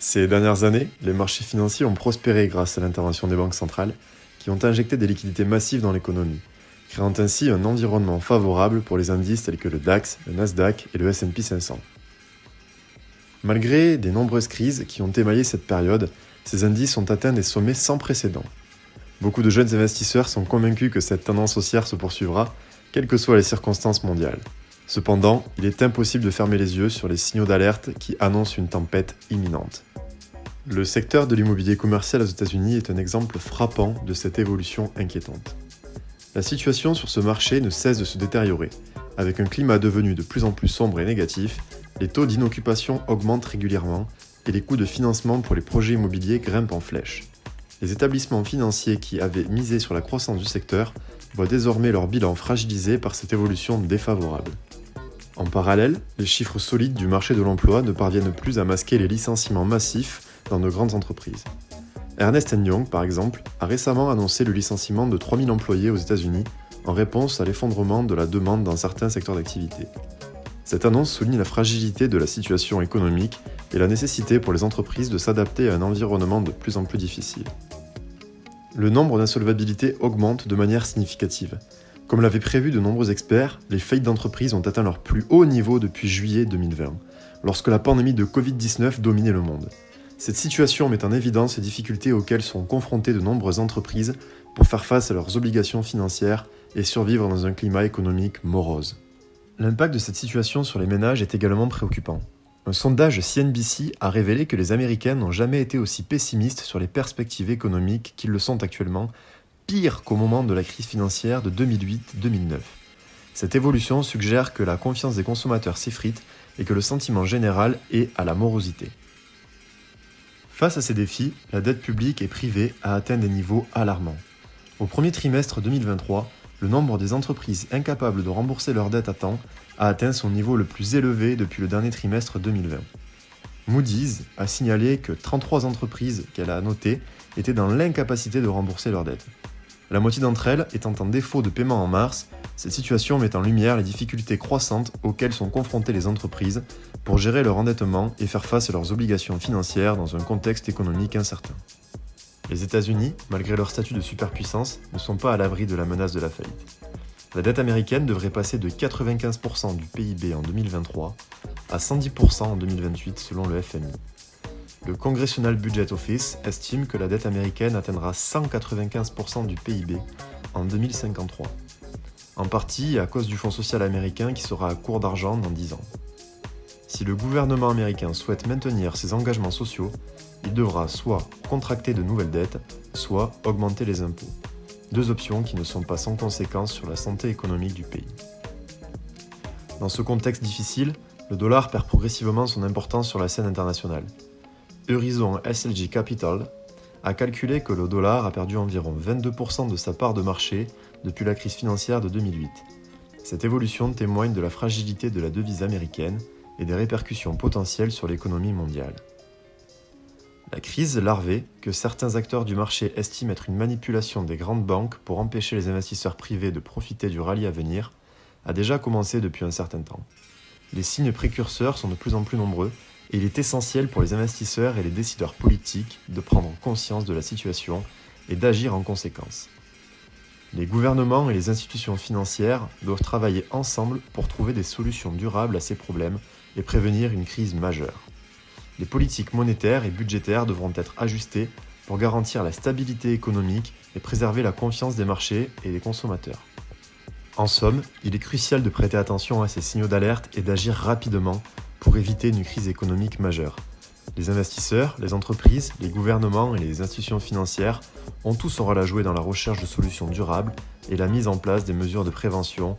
Ces dernières années, les marchés financiers ont prospéré grâce à l'intervention des banques centrales qui ont injecté des liquidités massives dans l'économie, créant ainsi un environnement favorable pour les indices tels que le DAX, le Nasdaq et le S&P 500. Malgré des nombreuses crises qui ont émaillé cette période, ces indices ont atteint des sommets sans précédent. Beaucoup de jeunes investisseurs sont convaincus que cette tendance haussière se poursuivra, quelles que soient les circonstances mondiales. Cependant, il est impossible de fermer les yeux sur les signaux d'alerte qui annoncent une tempête imminente. Le secteur de l'immobilier commercial aux États-Unis est un exemple frappant de cette évolution inquiétante. La situation sur ce marché ne cesse de se détériorer. Avec un climat devenu de plus en plus sombre et négatif, les taux d'inoccupation augmentent régulièrement et les coûts de financement pour les projets immobiliers grimpent en flèche. Les établissements financiers qui avaient misé sur la croissance du secteur voient désormais leur bilan fragilisé par cette évolution défavorable. En parallèle, les chiffres solides du marché de l'emploi ne parviennent plus à masquer les licenciements massifs dans de grandes entreprises. Ernst & Young, par exemple, a récemment annoncé le licenciement de 3000 employés aux États-Unis en réponse à l'effondrement de la demande dans certains secteurs d'activité. Cette annonce souligne la fragilité de la situation économique et la nécessité pour les entreprises de s'adapter à un environnement de plus en plus difficile. Le nombre d'insolvabilités augmente de manière significative. Comme l'avaient prévu de nombreux experts, les faillites d'entreprises ont atteint leur plus haut niveau depuis juillet 2020, lorsque la pandémie de Covid-19 dominait le monde. Cette situation met en évidence les difficultés auxquelles sont confrontées de nombreuses entreprises pour faire face à leurs obligations financières et survivre dans un climat économique morose. L'impact de cette situation sur les ménages est également préoccupant. Un sondage CNBC a révélé que les Américains n'ont jamais été aussi pessimistes sur les perspectives économiques qu'ils le sont actuellement, pire qu'au moment de la crise financière de 2008-2009. Cette évolution suggère que la confiance des consommateurs s'effrite et que le sentiment général est à la morosité. Face à ces défis, la dette publique et privée a atteint des niveaux alarmants. Au premier trimestre 2023, le nombre des entreprises incapables de rembourser leurs dettes à temps a atteint son niveau le plus élevé depuis le dernier trimestre 2020. Moody's a signalé que 33 entreprises qu'elle a notées étaient dans l'incapacité de rembourser leurs dettes. La moitié d'entre elles étant en défaut de paiement en mars, cette situation met en lumière les difficultés croissantes auxquelles sont confrontées les entreprises pour gérer leur endettement et faire face à leurs obligations financières dans un contexte économique incertain. Les États-Unis, malgré leur statut de superpuissance, ne sont pas à l'abri de la menace de la faillite. La dette américaine devrait passer de 95% du PIB en 2023 à 110% en 2028 selon le FMI. Le Congressional Budget Office estime que la dette américaine atteindra 195% du PIB en 2053, en partie à cause du Fonds social américain qui sera à court d'argent dans 10 ans. Si le gouvernement américain souhaite maintenir ses engagements sociaux, il devra soit contracter de nouvelles dettes, soit augmenter les impôts. Deux options qui ne sont pas sans conséquences sur la santé économique du pays. Dans ce contexte difficile, le dollar perd progressivement son importance sur la scène internationale. Horizon SLG Capital a calculé que le dollar a perdu environ 22% de sa part de marché depuis la crise financière de 2008. Cette évolution témoigne de la fragilité de la devise américaine et des répercussions potentielles sur l'économie mondiale. La crise larvée, que certains acteurs du marché estiment être une manipulation des grandes banques pour empêcher les investisseurs privés de profiter du rallye à venir, a déjà commencé depuis un certain temps. Les signes précurseurs sont de plus en plus nombreux et il est essentiel pour les investisseurs et les décideurs politiques de prendre conscience de la situation et d'agir en conséquence. Les gouvernements et les institutions financières doivent travailler ensemble pour trouver des solutions durables à ces problèmes et prévenir une crise majeure. Les politiques monétaires et budgétaires devront être ajustées pour garantir la stabilité économique et préserver la confiance des marchés et des consommateurs. En somme, il est crucial de prêter attention à ces signaux d'alerte et d'agir rapidement pour éviter une crise économique majeure. Les investisseurs, les entreprises, les gouvernements et les institutions financières ont tous un rôle à jouer dans la recherche de solutions durables et la mise en place des mesures de prévention